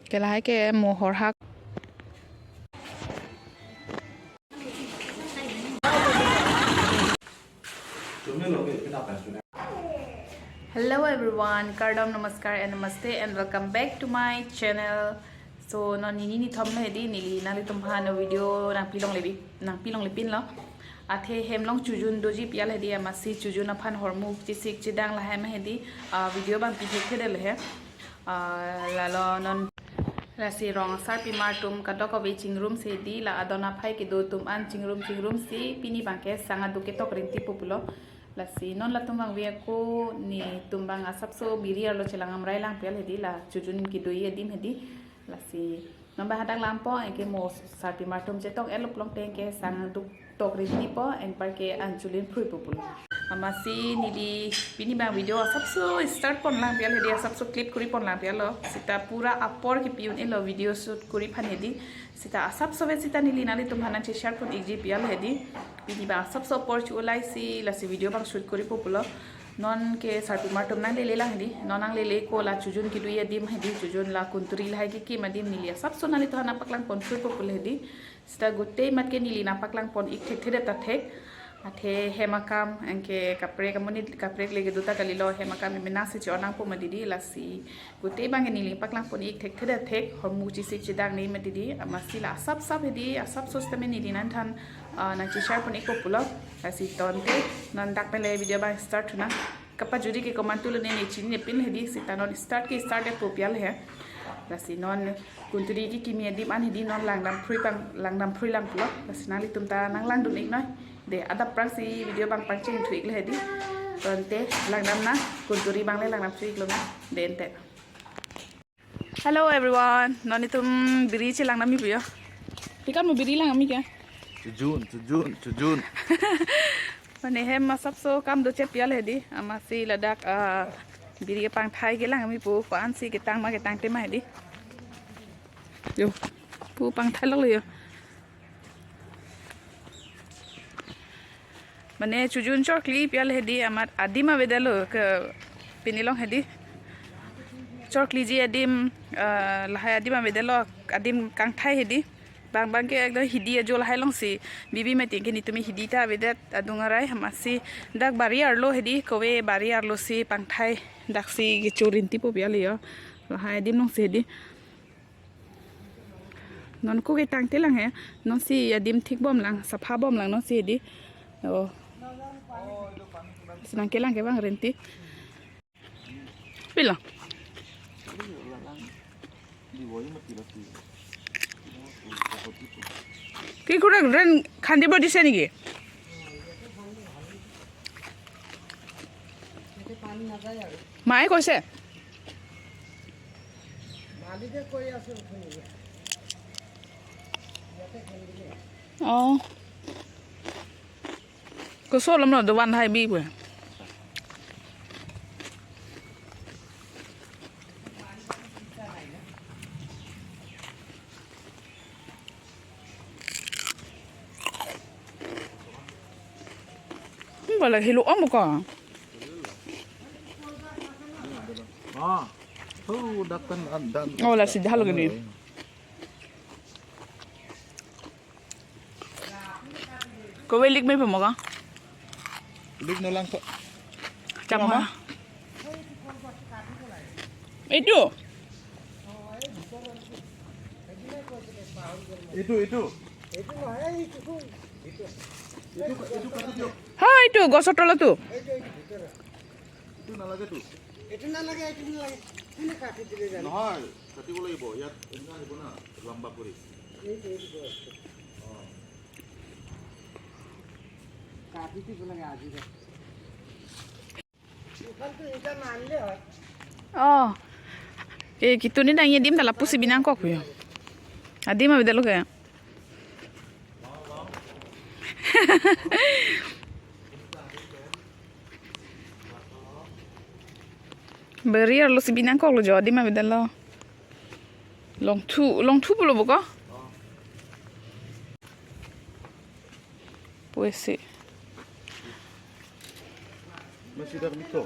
Kelahay ke mohor hak. Hello everyone, Kardam Namaskar and Namaste and welcome back to my channel. So no nini ni thom hedi nili nali tumha no video nang pilong lepin lo. Athe hemlong Chojun doji pial hedi amasi Chojun aphan hormu chisik chidang la hem hedi video bang pi thek le he. Lalo non la si rong sar pi mar tum kadok of chingrum se di la adona phai ki do tum an chingrum si pini bangke Sangaduk ketok rinti populo. La si non la tumbang via ko ni tumbang asap so biri arlo chelang amrai lang pial hedi la Chojun ki doi edim hedi la si non ba hadang lampo en ke mo sarti martum chetok elop long teng ke Sangaduk tok rinti po en par ke anchulin phrui populo amasi nili pini bang video asap so start pon lang pial hedi asap so clip kuri pon lang pial lo sita pura apor ki piun elo video shoot kuri phan hedi sita asap so ve sita nili nali tumhana che share pon ig pial hedi pini ba asap so por chulai si la si video bang shoot kuri populo non ke sarti martum nang le lang hedi nonang le ko la Chojun ki duya dim hedi Chojun la kunturi la ki madim nili asap so nali to na paklang pon phrui populo hedi sita gote mat ke nili na paklang pon ik thek thek ta thek athe hemakam anke kapre kamoni kapre lege duta kalilo hemakam minasi chonang po madidi lasi gote bang nili paklang pon ik thek thek hormu chi sik chidang nei madidi amasi la sab hedi asap sostame nili nan than na chi share pon ik populo lasi tonte nan dak pele video bang start na kapa judi ke komantulo ne chin ne pin hedi sitanon start e popial he lasi non kunturi ki kimia dim an hedi non langdam phrui lang pulo lasi nali tumta nang lang dun ik noi de adap prang si video bang pancing tweak le hedi tonte langdam na kunturi bang le langdam tweak lo na de ente. Hello everyone, noni tum biri che langdam mi puyo pikan mo biri lang ami kya Chojun mane hem masap so kam do che pial hedi amasi ladak biri ke pang thai ke lang ami pu pan si ke tang te ma hedi yo pu pang thai lo yo mane Chojun chokli pial hedi amar adima vedalo ke pinilong hedi chokli ji adim lahai adima vedalo adim kang thai hedi bang ke ekdo hidi ajol hai long si bibi meting ke ni tumi hidi ta vedat adungarai hamasi dak bari arlo hedi kowe bari arlo si pang thai dak si ge chorinti po pial yo lahai adim long si hedi non ko ke tang te lang he non si adim thik bom lang sapha bom lang non si hedi o senang kelang ke bang renti pila ki kurang ren khandi bodi se niki mai koise malike koi ase uthoni oh ko solam no do wan hai bi bu là hilo ấm một con là xịt halo cái gì có về lịch mấy phần một con lịch nó lang chăm hả itu hai itu gosok tolo tu itu na lage itu na lage ini kati dile jane নহয় কাটিব লাগিব ইয়াত এনা আহিব না লম্বা কৰি কাটি দিব লাগে আজি ইফাল তো এটা না আনলে হয় gitu ni nang yedim dala pusi binang kok yo adim ma bedalo kaya beri arlo si binang kok lo jo adim ma bedalo long tu bolo buka pues sí masih dah mikro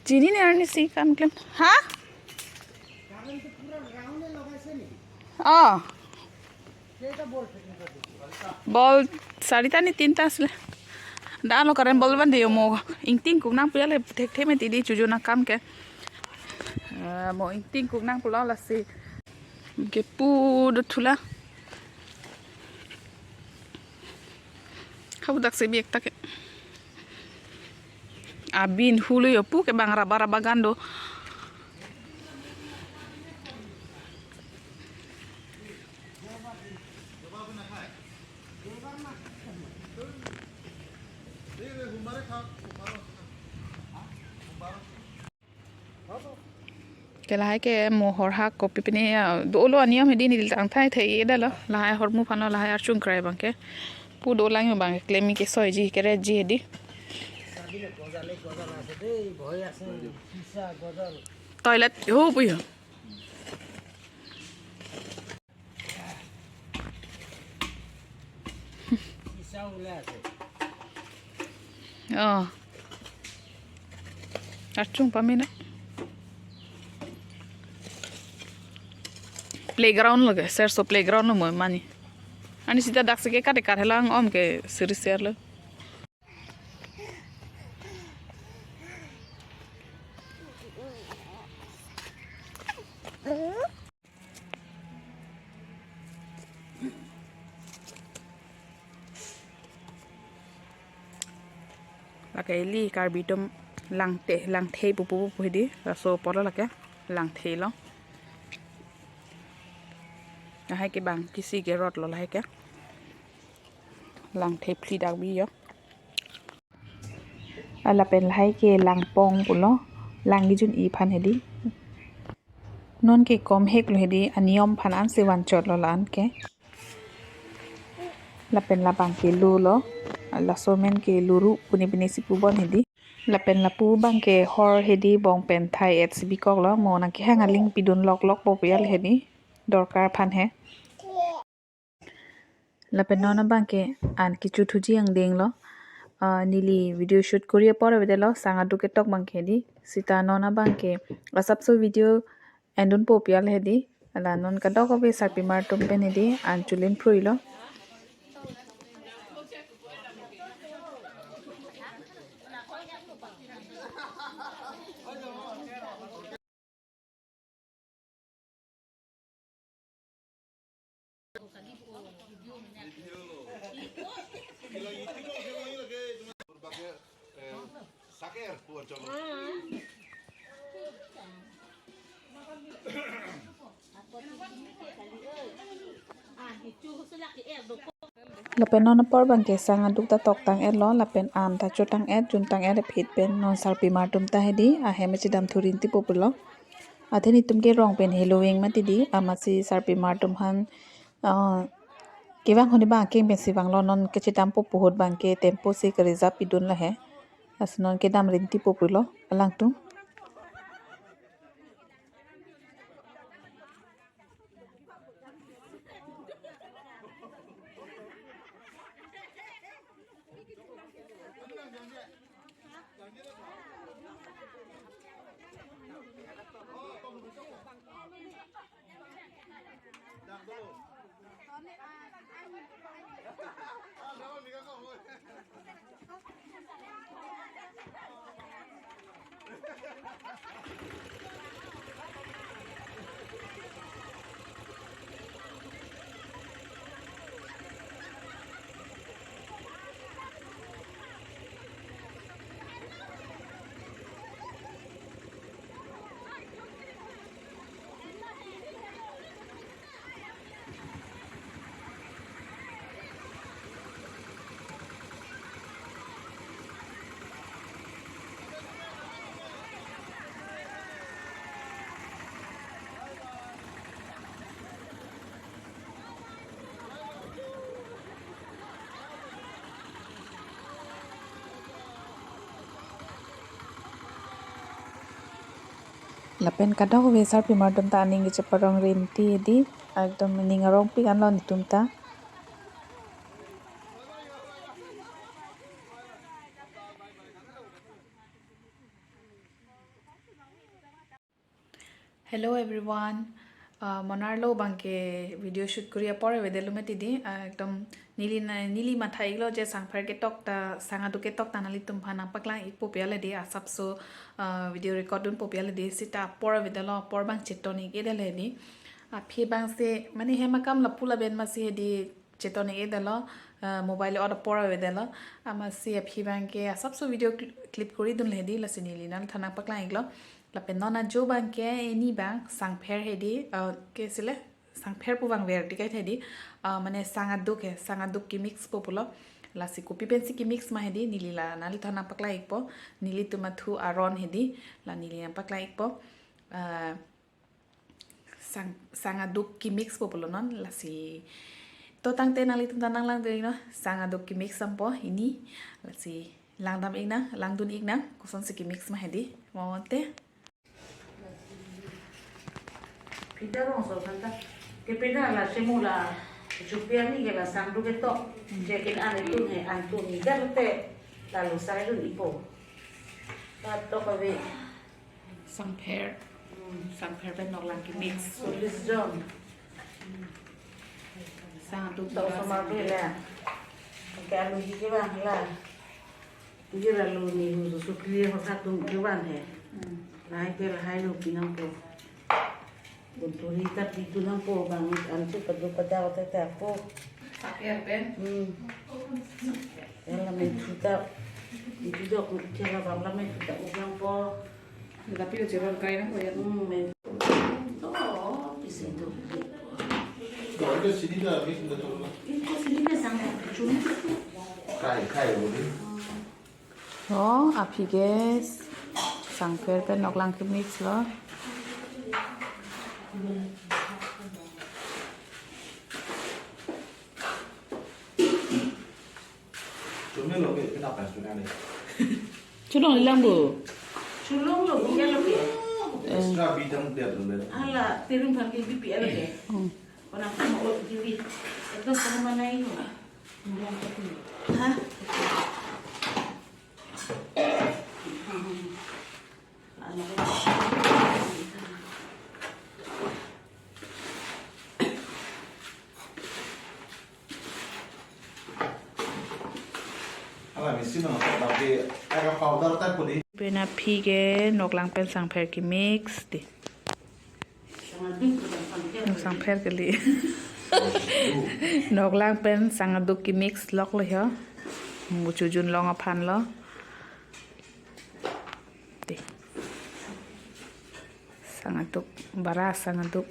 Jini ni arni si kam klem ha कारण तो पूरा राउंड लगासे Oh, কেইটা বল ফিটিং করে দিছি ball sarita ni tinta asle. Dah lo karen ball ban dia mo ingting kung nang pula le thek thek me ti di chuju na kam ke. Mo ingting kung nang pula la si. Ke pu do thula. Kau dak se biek tak. Abin hulu yo pu ke bang raba raba gando. Cái lái cái mồ hор hak kopi pini do lo aniam hedi ni tang thai thei da lo lái hor mu phano lái archung krai bang ke pu do lang bang klemi ke soi ji ke re ji hedi সাবিলে গজালে গজাল আছে দেই ভয় আছে কিসা গজাল toilet ho pu yo কিসা উলে আছে archung pamina playground lage serso playground no mo mani ani sita dak se ke kate kar helang om ke siri ser lo lake li kar bitom lang the pu pu pu hedi so polo lake lang the lo hai cái bang kisi ke rot lo lai ke lang the pli dak bi yo ala pen lai ke lang pong pulo lang gi jun I phan hedi non ke kom hek lo hedi aniom phan an se wan chot lo lan ke la pen la bang ke lu lo la so men ke luru puni puni si pu bon hedi la pen la pu bang ke hor hedi bong pen thai et si bi kok lo mo na ke hanga ling pidun lok lok bo pial hedi dorkar phan he la pen nona bang ke an kichu thuji ang deng lo nili video shoot korea por vede lo Sangaduk ketok bang ke di sita nona bang ke asap so video endun po pial hedi ala non ka dog be sarpi mar tum pen hedi an chulin phrui lo berbagai saker tuan coba. lapen non por bang ke Sangaduk ta tok tang et lo lapen am ta chotang et jun tang et phit pen non sarpi mar tum ta hedi a heme chidam thurin ti populo atheni tum ke rong pen halloween ma ti di amasi sarpi mar tum han kibang honi bang ke besi bang lo non ke chidam popu hot bang ke tempo se ke reserve pidun la he as non ke dam rin ti populo alang tum lapen kadok we sarpi mar tum ta ning ge chaparong rin ti di ekdom ning arong pi kan lo ni tum ta Hello everyone. monarlo bangke video shoot kuriya pore vedelu metidi ekdom nili matha iglo je sangphar ketok ta sangaduk ketok tanali tumphana pakla ipo piale di asapso video record dun popiale di sita pore vedelo por bang chetoni edele di phi bang se mani hemakam lapula ben masi di chetoni edelo mobile order pore vedelo amasi phi bang ke asapso video clip kuri dun ledi lasinili nan thana pakla iglo lapen nona jo bang ke ini bang sangpher hedi ke sile sangpher pu bang ver dikai thedi mane sangaduk ki mix populo lasi kopi pensi ki mix ma hedi nili la nali thana pakla ikpo nili tumathu aron hedi la nili pakla ikpo sangaduk ki mix populo non lasi to tangte nali tuntanang lang dei no sangaduk ki mix sampo ini lasi langdam igna langdun igna kuson si ki mix ma hedi mawante Pita rong so santa. Que pita la semula chupia ni que la sangdu que to. Je que ane tu ni garte la lo sai lu ipo. Ta to ka ve sangpher ben nok lang ki mix so this John. sangaduk To so ma ve la. Que alu ji que van la. Ye la lu ni lu so clear ho sa tum que van he. Lai que la hai lu pinang po. Bunturita dito lang po, bangit anto padupadaw tayo po. sangpher ben Yan lang may tuta. Dito daw kung tira bang lang may tuta ulang po. tapi lo jeron kai na ko ya May oo, isito. 이거 시리가 미친 거 저거. Ito sila sang chun. 카이 우리. apige sangpher ben nok lang ki mix lo 좀에 로게 그나 봤어 나네. chulong ilang bu Chulong lo, bukan lo ke. Extra बीटम दे दो ले. Ala, tirong pagi bibi ala ke. Orang kan mau diri. Itu sama mana ini? Hah? 알아 미시는 나게 아가 파우더 딱 보니. pena phige nok lang pen sangpher ki mix di Sangat bingung kan. sangpher ke li nok lang pen sangaduk ki mix lok lo yo mu chojun long a phan lo di sangaduk bara sangaduk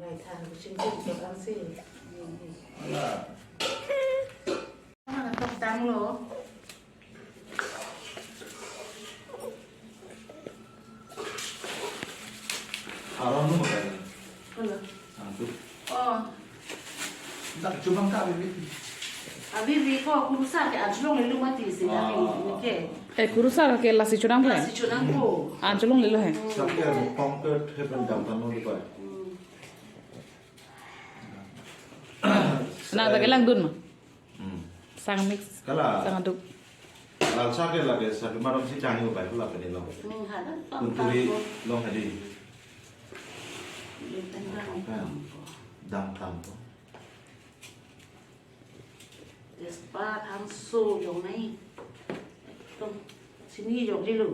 Baik, harus singkir kan sih. 알아. Mana tok tang lo? 알아는 뭐야? Kalau. 아, 또. Oh, 나 주방 가비. abibi ko kurusa ke ajlong le lumati se ya ke. kurusa ke la si chunang phen Si chunang ko. anjulong le lo he sabke pompe hepen dam tanu di pa. na ta ke lang dun ma sang mix Kala sangaduk lal sake lage sake maram si changi ko pa ko la pe lo. Hada. Kunturi long hadi. Dam tam to. Despa thang so yong này. Tông sini yong đi lu.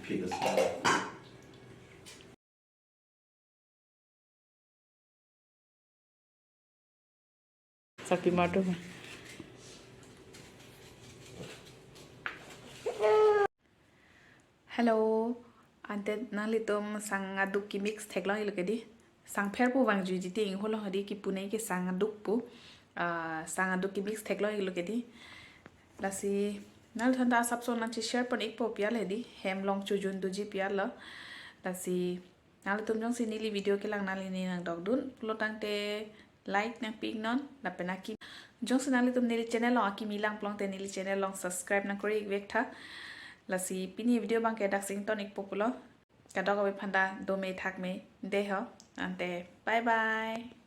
pi ga sa. sakti mato hello ante nali tom sangaduk ki mix theklo hi lokedi sangpher pu wang ju jiti ing holo hadi ki punai ki sangaduk pu sangaduk ki mix theklo hi lokedi lasi nal thanda sapso na chi share pon ek po pial hedi hemlong chojun du ji pial la lasi nal tom jong sinili video ke lang nali ni nang dog dun lotang te like nang ping non la penaki jong sinali tom nili channel lo aki milang plong te nili channel long subscribe na kori vek tha lasi pini video bang ke dak sing tonic populo kadok be phanda do me thak me de ho ante bye bye